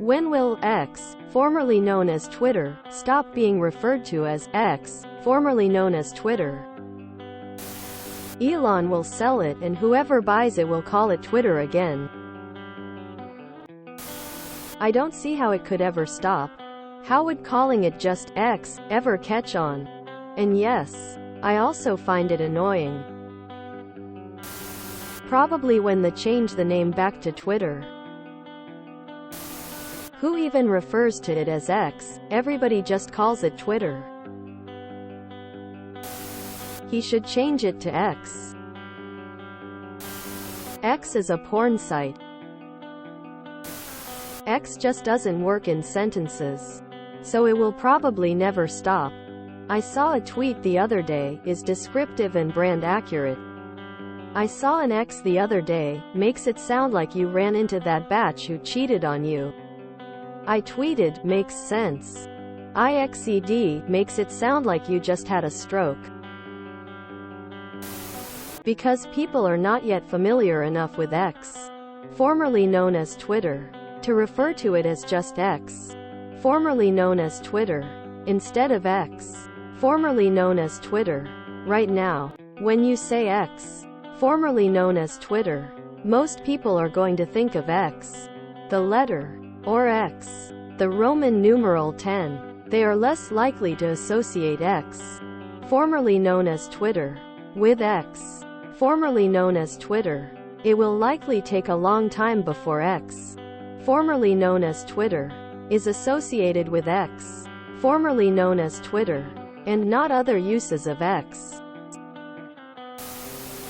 When will X, formerly known as Twitter, stop being referred to as X, formerly known as Twitter? Elon will sell it and whoever buys it will call it Twitter again. I don't see how it could ever stop. How would calling it just X ever catch on? And yes, I also find it annoying. Probably when they change the name back to Twitter. Who even refers to it as X? Everybody just calls it Twitter. He should change it to X. X is a porn site. X just doesn't work in sentences. So it will probably never stop. I saw a tweet the other day, is descriptive and brand accurate. I saw an X the other day, makes it sound like you ran into that batch who cheated on you. I tweeted, makes sense. IXED, makes it sound like you just had a stroke. Because people are not yet familiar enough with X, formerly known as Twitter, to refer to it as just X, formerly known as Twitter, instead of X, formerly known as Twitter. Right now, when you say X, formerly known as Twitter, most people are going to think of X, the letter, or X, the Roman numeral 10. They are less likely to associate X, formerly known as Twitter, with X, formerly known as Twitter. It will likely take a long time before X, formerly known as Twitter, is associated with X, formerly known as Twitter, and not other uses of X.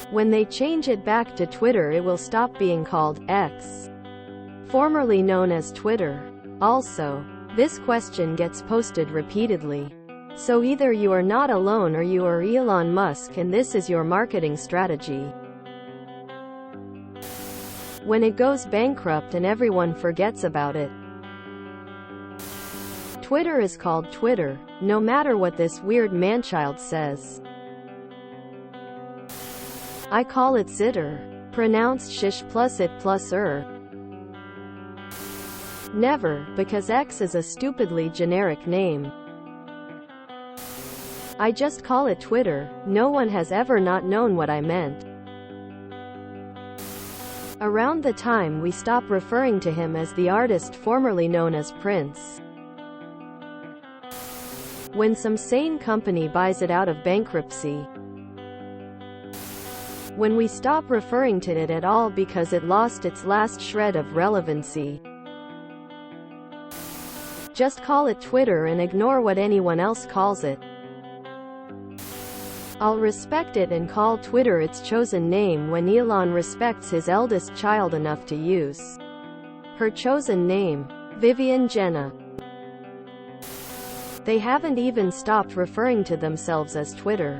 When they change it back to Twitter, it will stop being called X, formerly known as Twitter. Also, this question gets posted repeatedly. So either you are not alone or you are Elon Musk and this is your marketing strategy. When it goes bankrupt and everyone forgets about it. Twitter is called Twitter, no matter what this weird manchild says. I call it Zitter, pronounced shish plus it plus Never, because X is a stupidly generic name. I just call it Twitter, no one has ever not known what I meant. Around the time we stop referring to him as the artist formerly known as Prince. When some sane company buys it out of bankruptcy. When we stop referring to it at all because it lost its last shred of relevancy. Just call it Twitter and ignore what anyone else calls it. I'll respect it and call Twitter its chosen name when Elon respects his eldest child enough to use her chosen name, Vivian Jenna. They haven't even stopped referring to themselves as Twitter.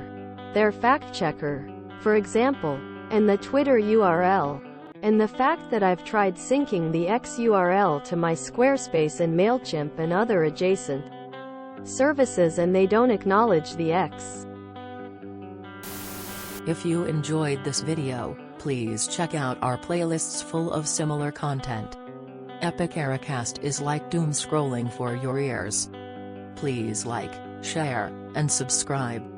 Their fact-checker, for example, and the Twitter URL. And the fact that I've tried syncing the X URL to my Squarespace and MailChimp and other adjacent services and they don't acknowledge the X. If you enjoyed this video, please check out our playlists full of similar content. Epic Ericast is like doom scrolling for your ears. Please like, share, and subscribe.